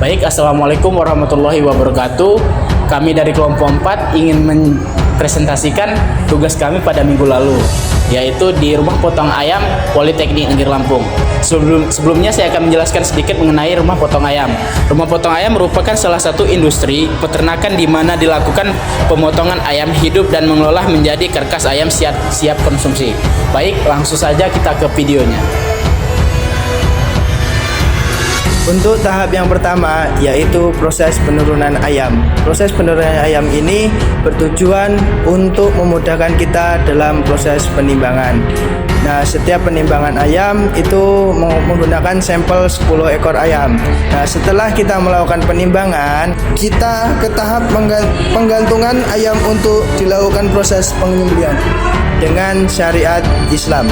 Baik, Assalamualaikum warahmatullahi wabarakatuh. Kami dari kelompok 4 ingin mempresentasikan tugas kami pada minggu lalu, yaitu di Rumah Potong Ayam Politeknik Negeri Lampung. Sebelumnya saya akan menjelaskan sedikit mengenai Rumah Potong Ayam. Rumah Potong Ayam merupakan salah satu industri peternakan di mana dilakukan pemotongan ayam hidup dan mengolah menjadi karkas ayam siap konsumsi. Baik, langsung saja kita ke videonya. Untuk tahap yang pertama yaitu proses penurunan ayam. Proses penurunan ayam ini bertujuan untuk memudahkan kita dalam proses penimbangan. Nah, setiap penimbangan ayam itu menggunakan sampel 10 ekor ayam. Nah, setelah kita melakukan penimbangan, kita ke tahap penggantungan ayam untuk dilakukan proses penyembelihan dengan syariat Islam.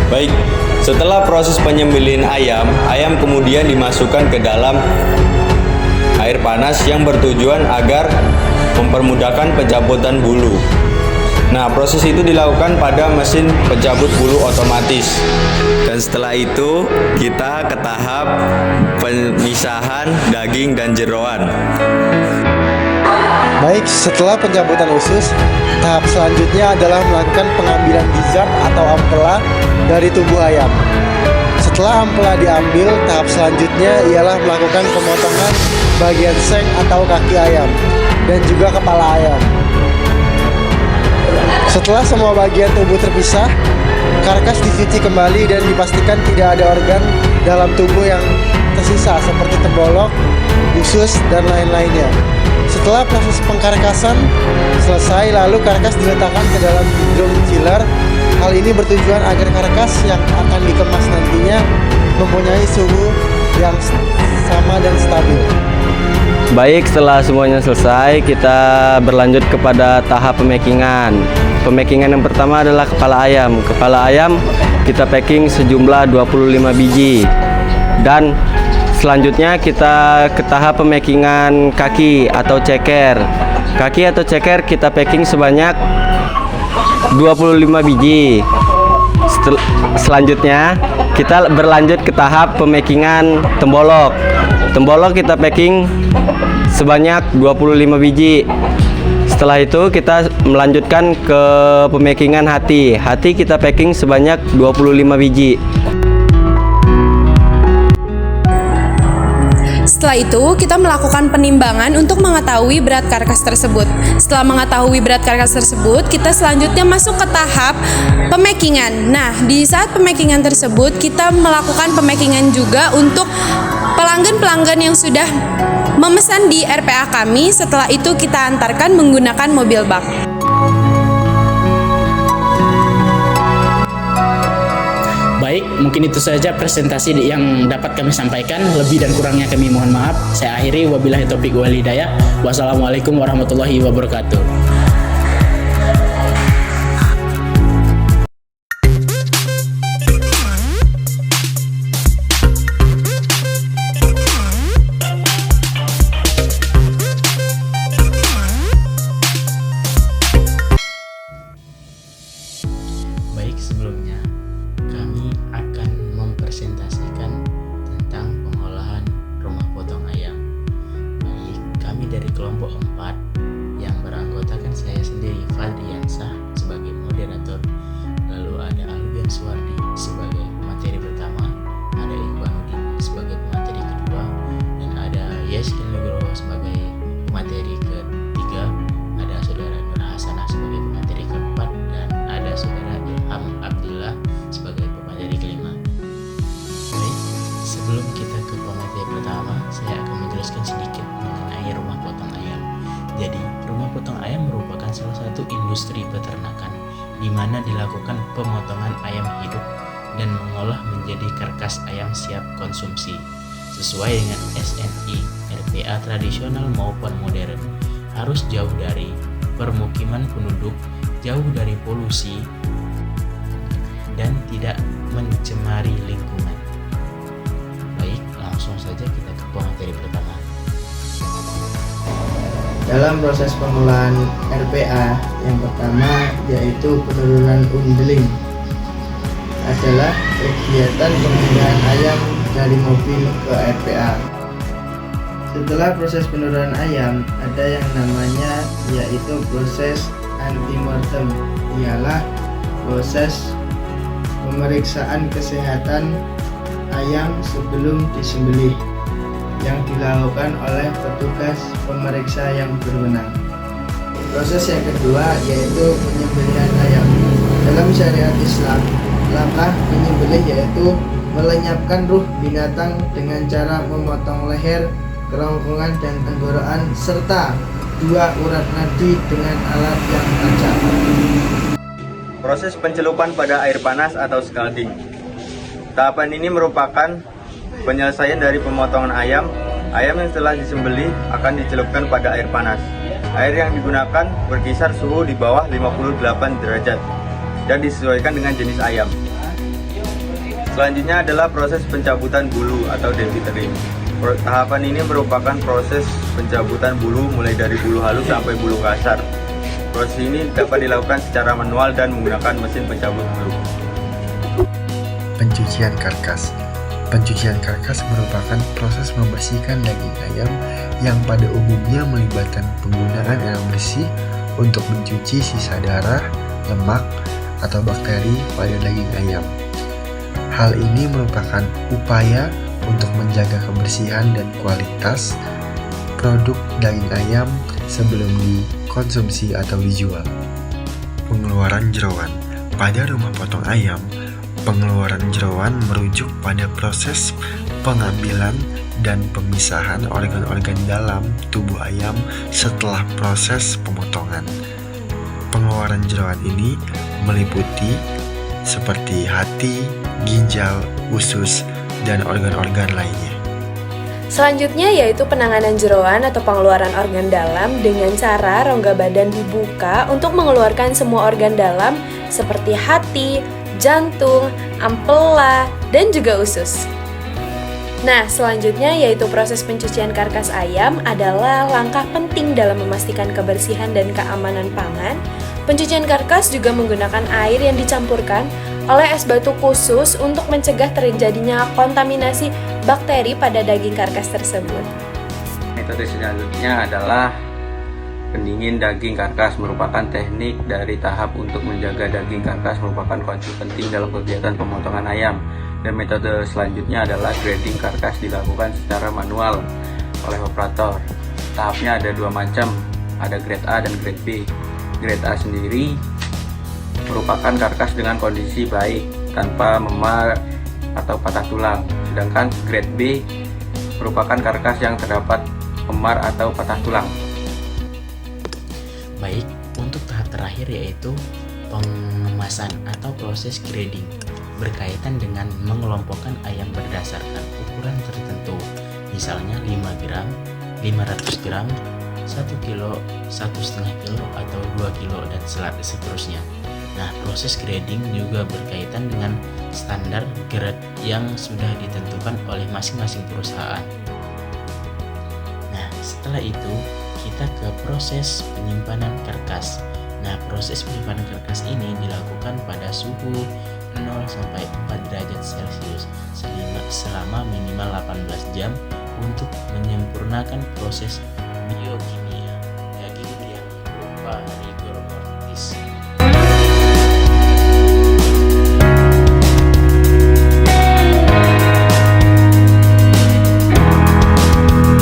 Baik, setelah proses penyembelihan ayam kemudian dimasukkan ke dalam air panas yang bertujuan agar mempermudahkan pencabutan bulu. Nah, proses itu dilakukan pada mesin pencabut bulu otomatis. Dan setelah itu kita ke tahap pemisahan daging dan jeroan. Baik, setelah pencabutan usus, tahap selanjutnya adalah melakukan pengambilan gizzard atau ampela dari tubuh ayam. Setelah ampela diambil, tahap selanjutnya ialah melakukan pemotongan bagian seng atau kaki ayam dan juga kepala ayam. Setelah semua bagian tubuh terpisah, karkas dicuci kembali dan dipastikan tidak ada organ dalam tubuh yang tersisa seperti terbolok, usus, dan lain-lainnya. Setelah proses pengkarkasan selesai, lalu karkas diletakkan ke dalam drum chiller. Hal ini bertujuan agar karkas yang akan dikemas nantinya mempunyai suhu yang sama dan stabil. Baik, setelah semuanya selesai, kita berlanjut kepada tahap pemakingan. Pemakingan yang pertama adalah kepala ayam. Kepala ayam kita packing sejumlah 25 biji. Dan selanjutnya kita ke tahap pemakingan kaki atau ceker. Kaki atau ceker kita packing sebanyak 25 biji. Selanjutnya kita berlanjut ke tahap pemakingan tembolok. Tembolok kita packing sebanyak 25 biji. Setelah itu kita melanjutkan ke pemakingan hati. Hati kita packing sebanyak 25 biji. Setelah itu, kita melakukan penimbangan untuk mengetahui berat karkas tersebut. Setelah mengetahui berat karkas tersebut, kita selanjutnya masuk ke tahap pemakingan. Nah, di saat pemakingan tersebut, kita melakukan pemakingan juga untuk pelanggan-pelanggan yang sudah memesan di RPA kami. Setelah itu kita antarkan menggunakan mobil bak. Baik, mungkin itu saja presentasi yang dapat kami sampaikan. Lebih dan kurangnya kami mohon maaf. Saya akhiri, wabillahi taufiq wal hidayah. Wassalamualaikum warahmatullahi wabarakatuh. Baik, sebelumnya kami akan mempresentasikan tentang pengolahan rumah potong ayam. Baik, kami dari kelompok 4 yang beranggotakan saya sendiri, Fadriansah, sebagai moderator. Lalu ada Albian Suwardi sebagai pemateri pertama, ada Ikhwanuddin sebagai pemateri kedua, dan ada Yaskin Nugroho sebagai pemateri ketiga, ada saudara Nur Hasanah sebagai pemateri keempat, dan ada saudara Ilham Abdullah sebagai pemateri kelima. Baik, sebelum kita ke pemateri pertama, saya akan menjelaskan sedikit mengenai rumah potong ayam. Jadi, rumah potong ayam merupakan salah satu industri peternakan di mana dilakukan pemotongan ayam hidup dan mengolah menjadi karkas ayam siap konsumsi sesuai dengan SNI, RPA tradisional maupun modern. Harus jauh dari permukiman penduduk, jauh dari polusi, dan tidak mencemari lingkungan. Baik, langsung saja kita ke pemateri pertama. Dalam proses pengolahan RPA yang pertama yaitu penurunan undeling adalah kegiatan pemindahan ayam dari mobil ke RPA. Setelah proses penurunan ayam, ada yang namanya yaitu proses antemortem, ialah proses pemeriksaan kesehatan ayam sebelum disembelih yang dilakukan oleh petugas pemeriksa yang berwenang. Proses yang kedua yaitu penyembelihan ayam. Dalam syariat Islam, langkah penyembelih yaitu melenyapkan ruh binatang dengan cara memotong leher, kerongkongan dan tenggorokan serta 2 urat nadi dengan alat yang tajam. Proses pencelupan pada air panas atau scalding. Tahapan ini merupakan penyelesaian dari pemotongan ayam. Ayam yang telah disembelih akan dicelupkan pada air panas. Air yang digunakan berkisar suhu di bawah 58 derajat dan disesuaikan dengan jenis ayam. Selanjutnya adalah proses pencabutan bulu atau debitering. Tahapan ini merupakan proses pencabutan bulu mulai dari bulu halus sampai bulu kasar. Proses ini dapat dilakukan secara manual dan menggunakan mesin pencabut bulu. Pencucian karkas. Pencucian karkas merupakan proses membersihkan daging ayam yang pada umumnya melibatkan penggunaan air bersih untuk mencuci sisa darah, lemak, atau bakteri pada daging ayam. Hal ini merupakan upaya untuk menjaga kebersihan dan kualitas produk daging ayam sebelum dikonsumsi atau dijual. Pengeluaran jeroan. Pada rumah potong ayam, pengeluaran jeroan merujuk pada proses pengambilan dan pemisahan organ-organ dalam tubuh ayam setelah proses pemotongan. Pengeluaran jeroan ini meliputi seperti hati, ginjal, usus, dan organ-organ lainnya. Selanjutnya yaitu penanganan jeroan atau pengeluaran organ dalam dengan cara rongga badan dibuka untuk mengeluarkan semua organ dalam seperti hati, jantung, ampela, dan juga usus. Nah, selanjutnya yaitu proses pencucian karkas ayam adalah langkah penting dalam memastikan kebersihan dan keamanan pangan. Pencucian karkas juga menggunakan air yang dicampurkan oleh es batu khusus untuk mencegah terjadinya kontaminasi bakteri pada daging karkas tersebut. Metode selanjutnya adalah pendingin daging karkas, merupakan teknik dari tahap untuk menjaga daging karkas merupakan kunci penting dalam kegiatan pemotongan ayam. Dan metode selanjutnya adalah grading karkas, dilakukan secara manual oleh operator. Tahapnya ada 2 macam, ada grade A dan grade B. Grade A sendiri merupakan karkas dengan kondisi baik tanpa memar atau patah tulang, sedangkan grade B merupakan karkas yang terdapat memar atau patah tulang. Baik, untuk tahap terakhir yaitu pengemasan atau proses grading, berkaitan dengan mengelompokkan ayam berdasarkan ukuran tertentu, misalnya 5 gram, 500 gram, 1 kilo, 1,5 kilo, atau 2 kilo, dan seterusnya. Nah, proses grading juga berkaitan dengan standar grade yang sudah ditentukan oleh masing-masing perusahaan. Nah, setelah itu kita ke proses penyimpanan karkas. Nah, proses penyimpanan karkas ini dilakukan pada suhu 0 sampai 4 derajat Celcius selama minimal 18 jam untuk menyempurnakan proses biokimia daging yang berupa